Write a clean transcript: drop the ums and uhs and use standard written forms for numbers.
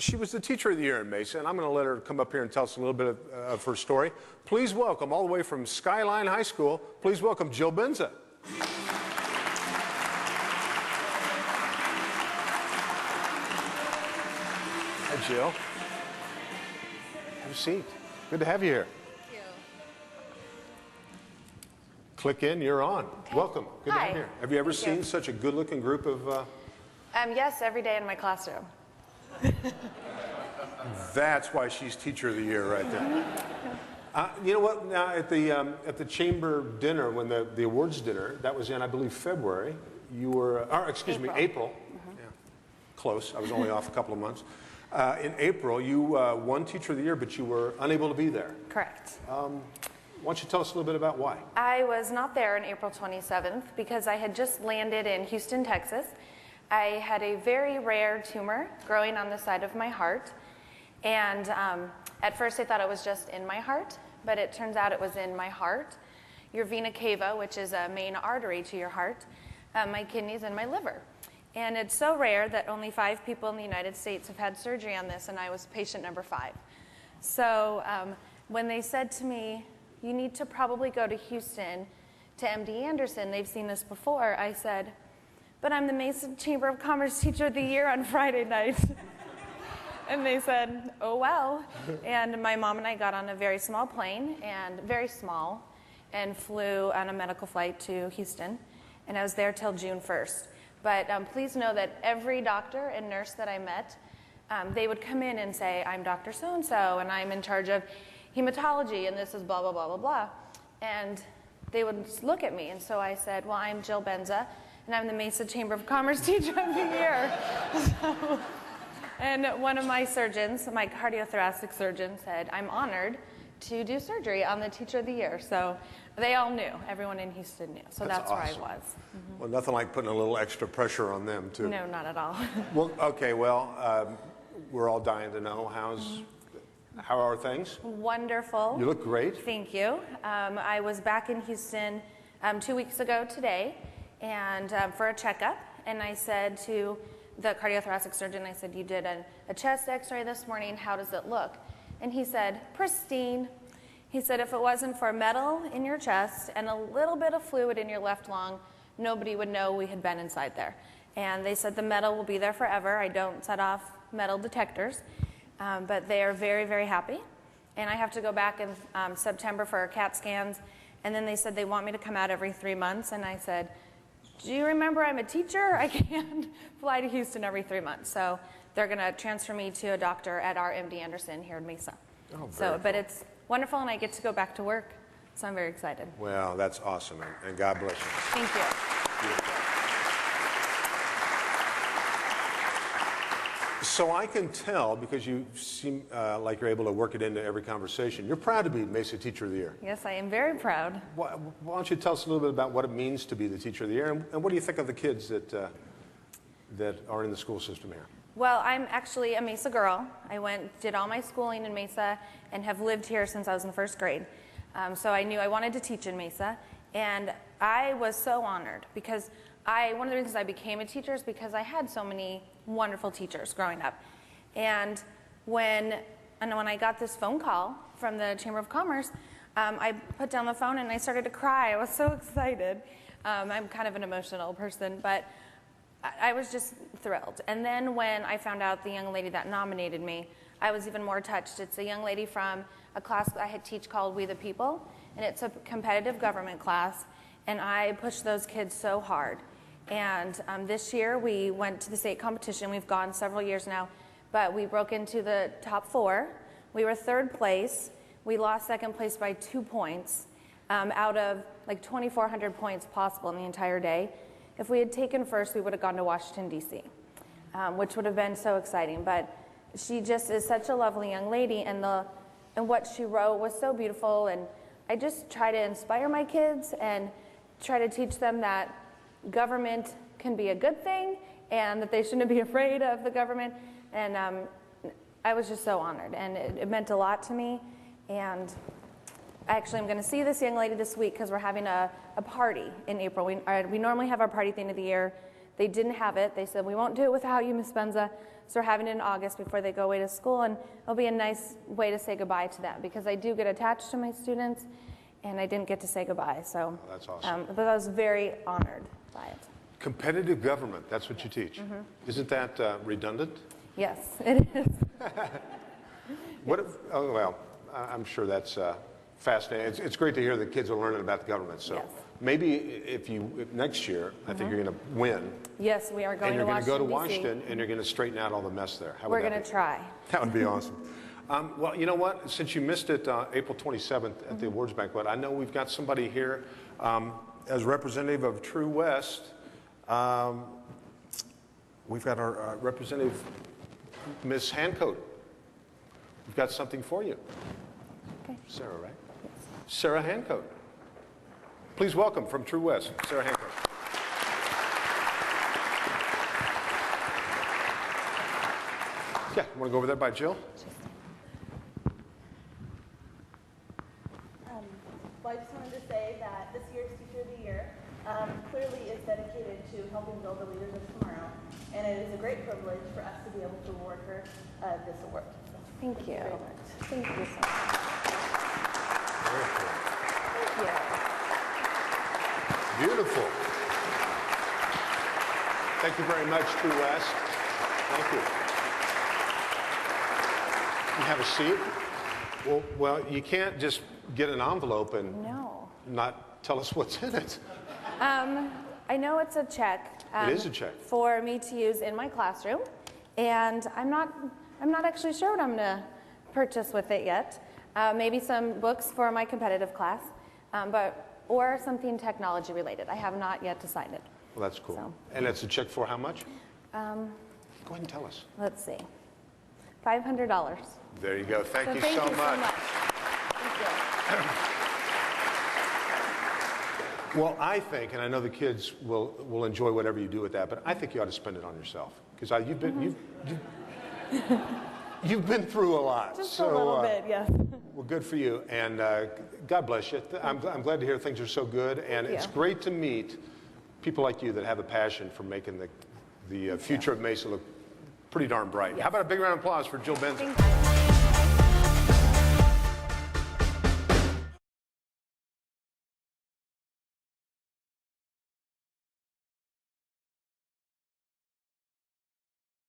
She was the Teacher of the Year in Mesa, and I'm going to let her come up here and tell us a little bit of her story. Please welcome, all the way from Skyline High School, please welcome Jill Benza. Hi, Jill. Have a seat. Good to have you here. Thank you. Click in, you're on. Okay. Welcome. Good to have Hi. you here. Have you ever Thank seen you. such a good-looking group of... Yes, every day in my classroom. That's why she's Teacher of the Year right there. You know what? Now at the chamber dinner, when the awards dinner, that was in, I believe, February. You were, or excuse me, April. Yeah. Close. I was only off a couple of months. In April, you won Teacher of the Year, but you were unable to be there. Correct. Why don't you tell us a little bit about why? I was not there on April 27th because I had just landed in Houston, Texas. I had a very rare tumor growing on the side of my heart. And at first I thought it was just in my heart, but it turns out it was in my heart, your vena cava, which is a main artery to your heart, my kidneys, and my liver. And it's so rare that only 5 people in the United States have had surgery on this, and I was patient number 5. So when they said to me, you need to probably go to Houston to MD Anderson, they've seen this before, I said, but I'm the Mesa Chamber of Commerce Teacher of the Year on Friday night. And they said, oh, well. And my mom and I got on a very small plane, and very small, and flew on a medical flight to Houston. And I was there till June 1st. But please know that every doctor and nurse that I met, they would come in and say, I'm Dr. So-and-so, and I'm in charge of hematology, and this is blah, blah, blah, blah, blah. And they would look at me, and so I said, well, I'm Jill Benza, and I'm the Mesa Chamber of Commerce Teacher of the Year. So, and one of my surgeons, my cardiothoracic surgeon, said, I'm honored to do surgery on the Teacher of the Year. So they all knew. Everyone in Houston knew. So that's awesome. where I was. Mm-hmm. Well, nothing like putting a little extra pressure on them, too. No, not at all. Well, okay, well, we're all dying to know how are things? Wonderful. You look great. Thank you. I was back in Houston 2 weeks ago today, and for a checkup, and I said to the cardiothoracic surgeon, I said, you did a chest x-ray this morning, how does it look? And he said, pristine. He said, if it wasn't for metal in your chest and a little bit of fluid in your left lung, nobody would know we had been inside there. And they said the metal will be there forever. I don't set off metal detectors, but they are very, very happy. And I have to go back in September for CAT scans, and then they said they want me to come out every 3 months, and I said, do you remember I'm a teacher? I can't fly to Houston every 3 months. So they're going to transfer me to a doctor at our MD Anderson here in Mesa. Oh, but it's wonderful, and I get to go back to work. So I'm very excited. Well, that's awesome, and God bless you. Thank you. So I can tell, because you seem like you're able to work it into every conversation, you're proud to be Mesa Teacher of the Year. Yes, I am very proud. Why don't you tell us a little bit about what it means to be the Teacher of the Year, and what do you think of the kids that are in the school system here? Well, I'm actually a Mesa girl. I did all my schooling in Mesa and have lived here since I was in 1st grade. So I knew I wanted to teach in Mesa, and I was so honored because one of the reasons I became a teacher is because I had so many wonderful teachers growing up. And when I got this phone call from the Chamber of Commerce, I put down the phone and I started to cry. I was so excited. I'm kind of an emotional person, but I was just thrilled. And then when I found out the young lady that nominated me, I was even more touched. It's a young lady from a class I had teach called We the People, and it's a competitive government class, and I pushed those kids so hard. And this year we went to the state competition. We've gone several years now, but we broke into the top 4. We were 3rd place. We lost 2nd place by 2 points out of like 2,400 points possible in the entire day. If we had taken 1st, we would have gone to Washington, D.C., which would have been so exciting. But she just is such a lovely young lady, and what she wrote was so beautiful. And I just try to inspire my kids and try to teach them that government can be a good thing and that they shouldn't be afraid of the government. And I was just so honored, and it meant a lot to me. And actually, I'm going to see this young lady this week because we're having a party in April. We normally have our party at the end of the year. They didn't have it. They said, we won't do it without you, Miss Benza. So we're having it in August before they go away to school, and it'll be a nice way to say goodbye to them because I do get attached to my students, and I didn't get to say goodbye. So that's awesome. But I was very honored by it. Competitive government, that's what you teach. Isn't that redundant? Yes, it is. Oh, well, I'm sure that's fascinating. It's great to hear that kids are learning about the government. So Yes. maybe if next year, I think you're going to win. Yes, we are going And you're to going to go to Washington, Washington, and you're going to straighten out all the mess there. How would We're that going be? to try. That would be awesome. Well, you know what? Since you missed it April 27th at the awards banquet, I know we've got somebody here as representative of True West. We've got our representative, Miss Hancoat. We've got something for you. Okay. Sarah, right? Yes. Sarah Hancoat. Please welcome from True West, Sarah Hancoat. Yeah, want to go over there by Jill? Well, I just wanted to say that this year's Teacher of the Year clearly is dedicated to helping build the leaders of tomorrow, and it is a great privilege for us to be able to award her this award. So, Thank you. very much. Thank you so much. Very cool. Thank you. Beautiful. Thank you very much, True West. Thank you. You have a seat? Well, you can't just get an envelope and No. not tell us what's in it. I know it's a check. It is a check. For me to use in my classroom, and I'm not actually sure what I'm gonna purchase with it yet. Maybe some books for my competitive class, or something technology related. I have not yet decided. Well, that's cool. So. And it's a check for how much? Go ahead and tell us. Let's see, $500. There you go. Thank you Thank so you much. so much. Thank you. Well, I think, and I know the kids will enjoy whatever you do with that, but I think you ought to spend it on yourself because you've been through a lot. Just so, a little bit, yes. Well, good for you, and God bless you. I'm glad to hear things are so good, and it's you. great to meet people like you that have a passion for making the future of Mesa look pretty darn bright. How about a big round of applause for Jill Benza? Thank you.